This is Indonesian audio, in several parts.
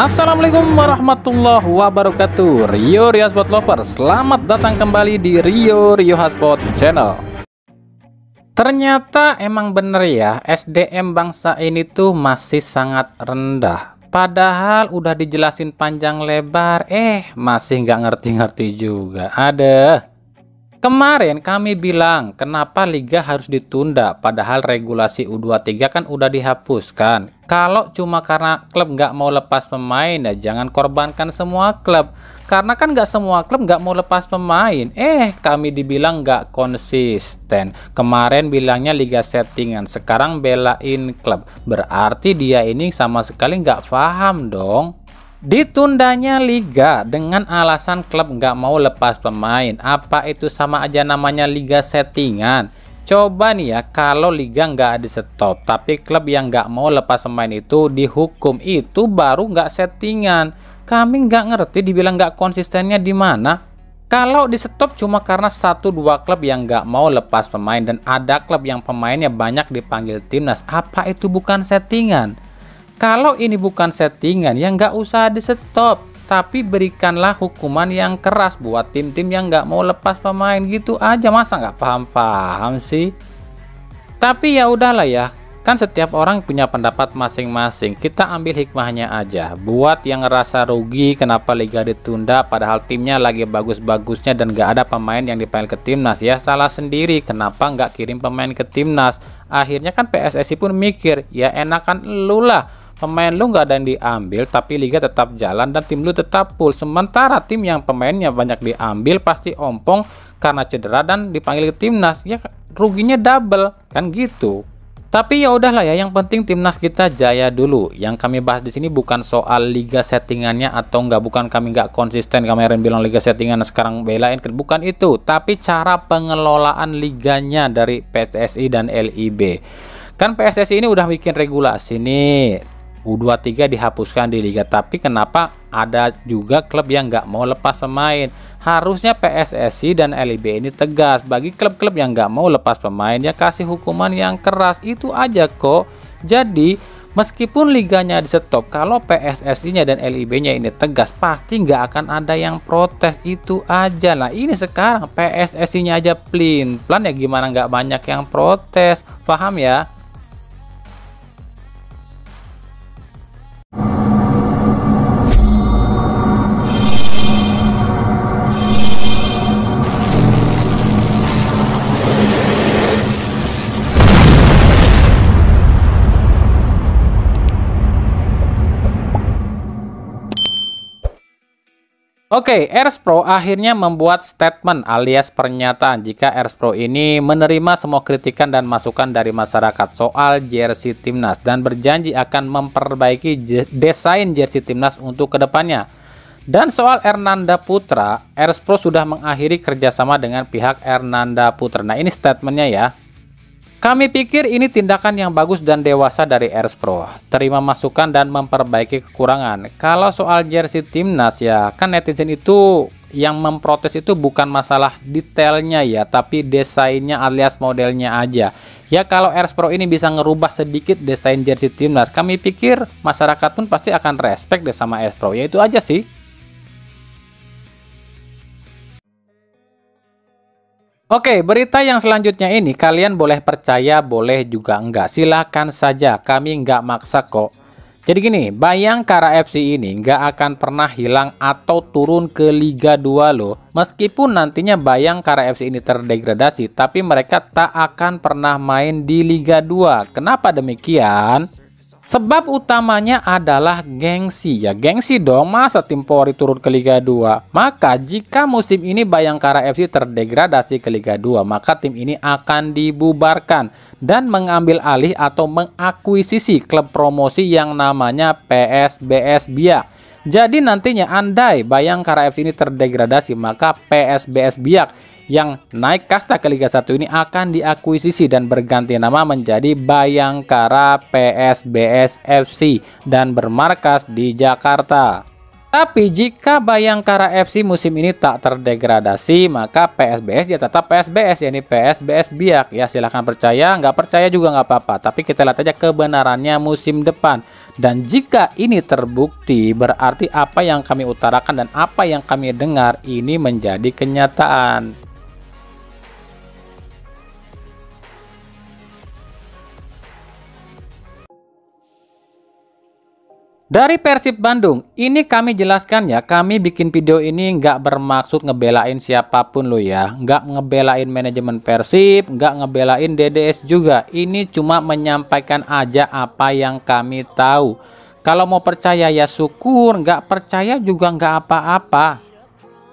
Assalamualaikum warahmatullahi wabarakatuh. Rio Hotspot Lovers, selamat datang kembali di Rio Hotspot Channel. Ternyata emang bener ya, SDM bangsa ini tuh masih sangat rendah. Padahal udah dijelasin panjang lebar, masih nggak ngerti-ngerti juga. Ada. Kemarin kami bilang kenapa liga harus ditunda, padahal regulasi U23 kan udah dihapuskan. Kalau cuma karena klub nggak mau lepas pemain, ya jangan korbankan semua klub. Karena kan nggak semua klub nggak mau lepas pemain. Kami dibilang nggak konsisten. Kemarin bilangnya liga settingan, sekarang belain klub. Berarti dia ini sama sekali nggak paham dong. Ditundanya liga dengan alasan klub nggak mau lepas pemain. Apa itu sama aja namanya liga settingan? Coba nih ya, kalau liga nggak di stop tapi klub yang nggak mau lepas pemain itu dihukum, itu baru nggak settingan. Kami nggak ngerti dibilang nggak konsistennya di mana. Kalau di stop cuma karena 1-2 klub yang nggak mau lepas pemain dan ada klub yang pemainnya banyak dipanggil timnas, apa itu bukan settingan? Kalau ini bukan settingan, ya nggak usah di stop, tapi berikanlah hukuman yang keras buat tim-tim yang nggak mau lepas pemain gitu aja. Masa nggak paham-paham sih? Tapi ya udahlah ya, kan setiap orang punya pendapat masing-masing. Kita ambil hikmahnya aja. Buat yang ngerasa rugi kenapa liga ditunda padahal timnya lagi bagus-bagusnya dan nggak ada pemain yang dipanggil ke timnas, ya salah sendiri. Kenapa nggak kirim pemain ke timnas? Akhirnya kan PSSI pun mikir, ya enakan lu lah. Pemain lu nggak ada yang diambil tapi liga tetap jalan dan tim lu tetap full. Sementara tim yang pemainnya banyak diambil pasti ompong karena cedera dan dipanggil ke timnas, ya ruginya double kan gitu. Tapi ya udahlah ya, yang penting timnas kita jaya dulu. Yang kami bahas di sini bukan soal liga settingannya atau nggak, bukan kami nggak konsisten kemarin bilang liga settingan sekarang belain, bukan itu, tapi cara pengelolaan liganya dari PSSI dan LIB. Kan PSSI ini udah bikin regulasi nih, U23 dihapuskan di liga, tapi kenapa ada juga klub yang nggak mau lepas pemain? Harusnya PSSI dan LIB ini tegas bagi klub-klub yang nggak mau lepas pemain, ya kasih hukuman yang keras, itu aja kok. Jadi meskipun liganya di stop, kalau PSSI-nya dan LIB-nya ini tegas, pasti nggak akan ada yang protes, itu aja lah. Ini sekarang PSSI-nya aja plan ya, gimana nggak banyak yang protes, paham ya? Oke, Erspro akhirnya membuat statement alias pernyataan jika Erspro ini menerima semua kritikan dan masukan dari masyarakat soal jersey timnas dan berjanji akan memperbaiki desain jersey timnas untuk kedepannya. Dan soal Ernanda Putra, Erspro sudah mengakhiri kerjasama dengan pihak Ernanda Putra. Nah, ini statementnya ya. Kami pikir ini tindakan yang bagus dan dewasa dari Erspro, terima masukan dan memperbaiki kekurangan. Kalau soal jersey timnas ya, kan netizen itu yang memprotes itu bukan masalah detailnya ya, tapi desainnya alias modelnya aja. Ya kalau Erspro ini bisa ngerubah sedikit desain jersey timnas, kami pikir masyarakat pun pasti akan respect deh sama Erspro. Ya itu aja sih. Oke, berita yang selanjutnya ini kalian boleh percaya, boleh juga enggak. Silahkan saja, kami enggak maksa kok. Jadi gini, Bayangkara FC ini enggak akan pernah hilang atau turun ke Liga 2 loh. Meskipun nantinya Bayangkara FC ini terdegradasi, tapi mereka tak akan pernah main di Liga 2. Kenapa demikian? Sebab utamanya adalah gengsi ya, gengsi dong, masa tim Polri turun ke Liga 2. Maka jika musim ini Bayangkara FC terdegradasi ke Liga 2, maka tim ini akan dibubarkan dan mengambil alih atau mengakuisisi klub promosi yang namanya PSBS Biak. Jadi nantinya andai Bayangkara FC ini terdegradasi, maka PSBS Biak yang naik kasta ke Liga 1 ini akan diakuisisi dan berganti nama menjadi Bayangkara PSBS FC dan bermarkas di Jakarta. Tapi jika Bayangkara FC musim ini tak terdegradasi, maka PSBS ya tetap PSBS, yakni PSBS Biak. Ya silahkan percaya, nggak percaya juga nggak apa-apa. Tapi kita lihat aja kebenarannya musim depan. Dan jika ini terbukti, berarti apa yang kami utarakan dan apa yang kami dengar ini menjadi kenyataan. Dari Persib Bandung, ini kami jelaskan ya, kami bikin video ini nggak bermaksud ngebelain siapapun lo ya, nggak ngebelain manajemen Persib, nggak ngebelain DDS juga. Ini cuma menyampaikan aja apa yang kami tahu. Kalau mau percaya ya syukur, nggak percaya juga nggak apa-apa.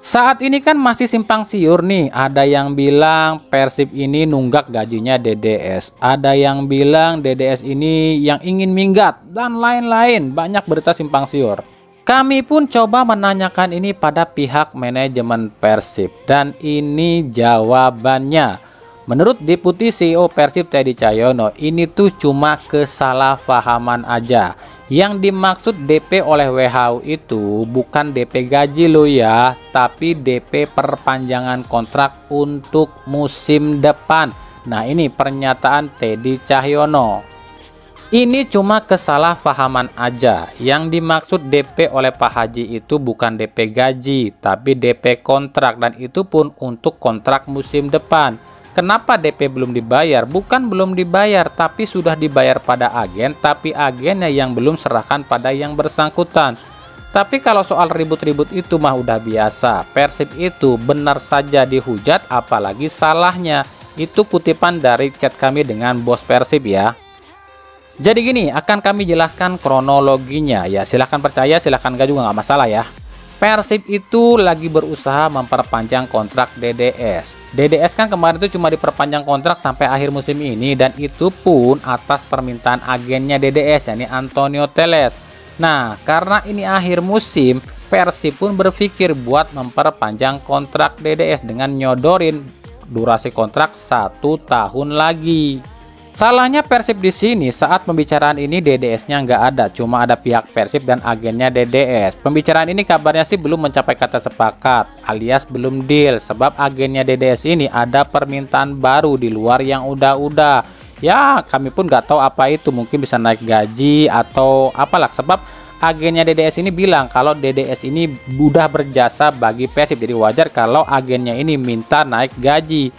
Saat ini kan masih simpang siur nih, ada yang bilang Persib ini nunggak gajinya DDS, ada yang bilang DDS ini yang ingin minggat, dan lain-lain, banyak berita simpang siur. Kami pun coba menanyakan ini pada pihak manajemen Persib, dan ini jawabannya. Menurut Deputi CEO Persib Teddy Cahyono, ini tuh cuma kesalahpahaman aja. Yang dimaksud DP oleh WHO itu bukan DP gaji lo ya, tapi DP perpanjangan kontrak untuk musim depan. Nah ini pernyataan Teddy Cahyono. Ini cuma kesalahpahaman aja. Yang dimaksud DP oleh Pak Haji itu bukan DP gaji, tapi DP kontrak, dan itu pun untuk kontrak musim depan. Kenapa DP belum dibayar? Bukan belum dibayar, tapi sudah dibayar pada agen, tapi agennya yang belum serahkan pada yang bersangkutan. Tapi kalau soal ribut-ribut itu mah udah biasa. Persib itu benar saja dihujat, apalagi salahnya. Itu kutipan dari chat kami dengan bos Persib ya. Jadi gini, akan kami jelaskan kronologinya ya. Silahkan percaya, silahkan enggak juga nggak masalah ya. Persib itu lagi berusaha memperpanjang kontrak DDS. DDS kan kemarin itu cuma diperpanjang kontrak sampai akhir musim ini, dan itu pun atas permintaan agennya DDS, yakni Antonio Teles. Nah, karena ini akhir musim, Persib pun berpikir buat memperpanjang kontrak DDS dengan nyodorin durasi kontrak 1 tahun lagi. Salahnya Persib di sini saat pembicaraan ini DDS-nya nggak ada, cuma ada pihak Persib dan agennya DDS. Pembicaraan ini kabarnya sih belum mencapai kata sepakat, alias belum deal, sebab agennya DDS ini ada permintaan baru di luar yang udah-udah. Ya kami pun nggak tahu apa itu, mungkin bisa naik gaji atau apalah, sebab agennya DDS ini bilang kalau DDS ini udah berjasa bagi Persib, jadi wajar kalau agennya ini minta naik gaji.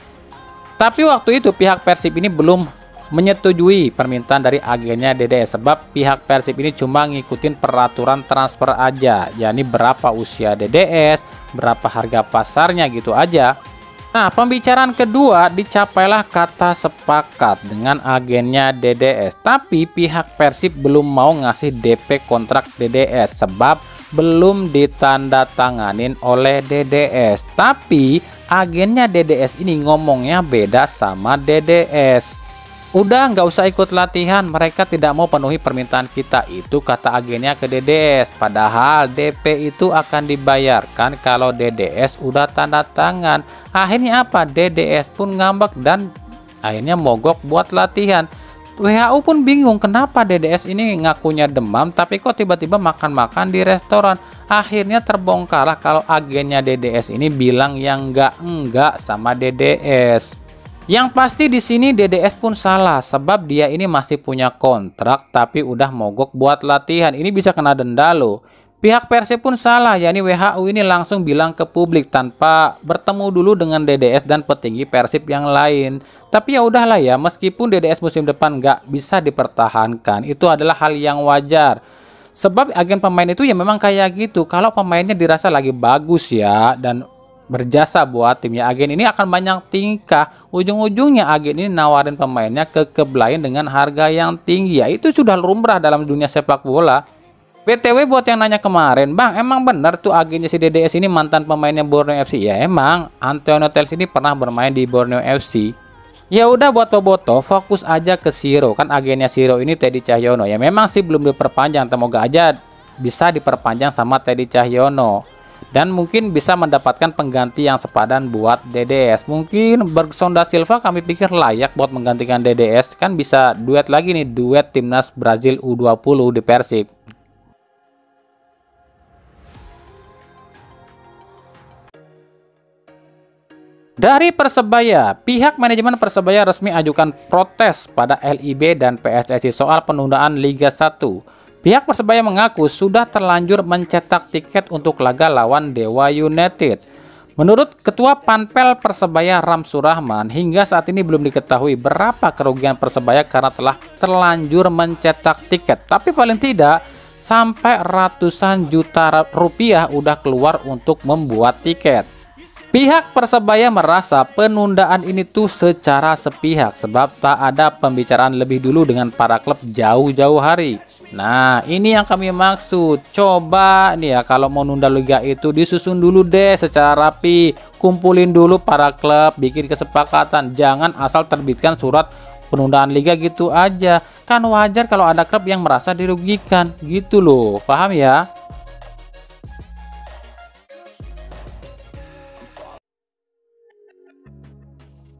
Tapi waktu itu pihak Persib ini belum menyetujui permintaan dari agennya DDS, sebab pihak Persib ini cuma ngikutin peraturan transfer aja, yakni berapa usia DDS, berapa harga pasarnya gitu aja. Nah, pembicaraan kedua dicapailah kata sepakat dengan agennya DDS, tapi pihak Persib belum mau ngasih DP kontrak DDS sebab belum ditandatanganin oleh DDS. Tapi agennya DDS ini ngomongnya beda sama DDS. Udah nggak usah ikut latihan, mereka tidak mau penuhi permintaan kita, itu kata agennya ke DDS. Padahal DP itu akan dibayarkan kalau DDS udah tanda tangan. Akhirnya apa? DDS pun ngambek dan akhirnya mogok buat latihan. WHO pun bingung kenapa DDS ini ngakunya demam tapi kok tiba-tiba makan-makan di restoran. Akhirnya terbongkarlah kalau agennya DDS ini bilang yang enggak sama DDS. Yang pasti di sini DDS pun salah, sebab dia ini masih punya kontrak tapi udah mogok buat latihan. Ini bisa kena denda loh. Pihak Persib pun salah, yakni WHO ini langsung bilang ke publik tanpa bertemu dulu dengan DDS dan petinggi Persib yang lain. Tapi ya udahlah ya, meskipun DDS musim depan nggak bisa dipertahankan, itu adalah hal yang wajar. Sebab agen pemain itu ya memang kayak gitu. Kalau pemainnya dirasa lagi bagus ya dan berjasa buat timnya, agen ini akan banyak tingkah. Ujung-ujungnya agen ini nawarin pemainnya ke klub lain dengan harga yang tinggi. Ya itu sudah lumrah dalam dunia sepak bola. BTW buat yang nanya kemarin, Bang, emang benar tuh agennya si DDS ini mantan pemainnya Borneo FC? Ya emang, Antonio Teles ini pernah bermain di Borneo FC. Ya udah buat Boboto, fokus aja ke Siro. Kan agennya Siro ini Teddy Cahyono. Ya memang sih belum diperpanjang, semoga aja bisa diperpanjang sama Teddy Cahyono. Dan mungkin bisa mendapatkan pengganti yang sepadan buat DDS. Mungkin Bergson da Silva kami pikir layak buat menggantikan DDS. Kan bisa duet lagi nih, duet timnas Brazil U20 di Persib. Dari Persebaya, pihak manajemen Persebaya resmi ajukan protes pada LIB dan PSSI soal penundaan Liga 1. Pihak Persebaya mengaku sudah terlanjur mencetak tiket untuk laga lawan Dewa United. Menurut Ketua Panpel Persebaya Ramsur Rahman, hingga saat ini belum diketahui berapa kerugian Persebaya karena telah terlanjur mencetak tiket. Tapi paling tidak sampai ratusan juta rupiah udah keluar untuk membuat tiket. Pihak Persebaya merasa penundaan ini tuh secara sepihak sebab tak ada pembicaraan lebih dulu dengan para klub jauh-jauh hari. Nah, ini yang kami maksud. Coba nih ya, kalau mau nunda liga itu disusun dulu deh secara rapi. Kumpulin dulu para klub, bikin kesepakatan. Jangan asal terbitkan surat penundaan liga gitu aja. Kan wajar kalau ada klub yang merasa dirugikan. Gitu loh, paham ya?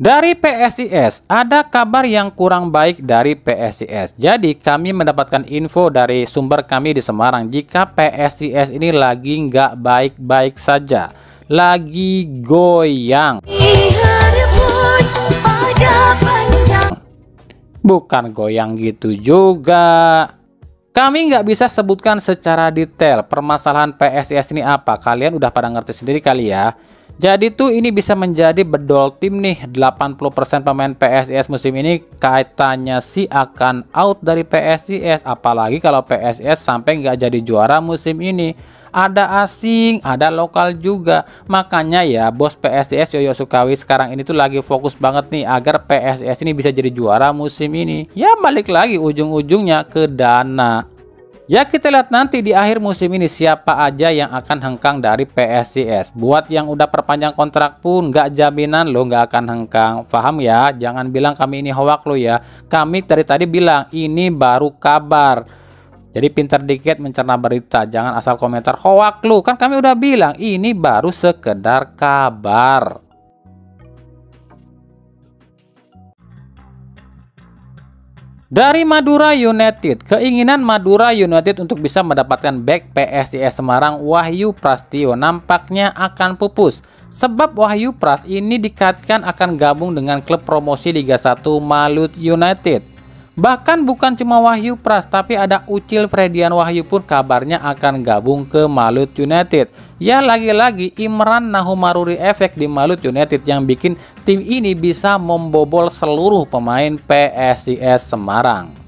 Dari PSIS, ada kabar yang kurang baik dari PSIS. Jadi kami mendapatkan info dari sumber kami di Semarang jika PSIS ini lagi nggak baik-baik saja, lagi goyang. Bukan goyang gitu juga. Kami nggak bisa sebutkan secara detail permasalahan PSIS ini apa. Kalian udah pada ngerti sendiri kali ya. Jadi tuh ini bisa menjadi bedol tim nih. 80% pemain PSIS musim ini kaitannya sih akan out dari PSIS. Apalagi kalau PSIS sampai nggak jadi juara musim ini. Ada asing, ada lokal juga. Makanya ya bos PSIS Yoyo Sukawi sekarang ini tuh lagi fokus banget nih agar PSIS ini bisa jadi juara musim ini. Ya balik lagi ujung-ujungnya ke dana. Ya kita lihat nanti di akhir musim ini siapa aja yang akan hengkang dari PSIS. Buat yang udah perpanjang kontrak pun nggak jaminan lo nggak akan hengkang. Paham ya? Jangan bilang kami ini hoak lo ya. Kami dari tadi bilang ini baru kabar. Jadi pintar dikit mencerna berita. Jangan asal komentar hoak lo. Kan kami udah bilang ini baru sekedar kabar. Dari Madura United, keinginan Madura United untuk bisa mendapatkan bek PSIS Semarang Wahyu Prastio nampaknya akan pupus. Sebab Wahyu Pras ini dikaitkan akan gabung dengan klub promosi Liga 1 Malut United. Bahkan bukan cuma Wahyu Pras, tapi ada Ucil Fredian Wahyu pun kabarnya akan gabung ke Malut United. Ya lagi-lagi Imran Nahumaruri efek di Malut United yang bikin tim ini bisa membobol seluruh pemain PSIS Semarang.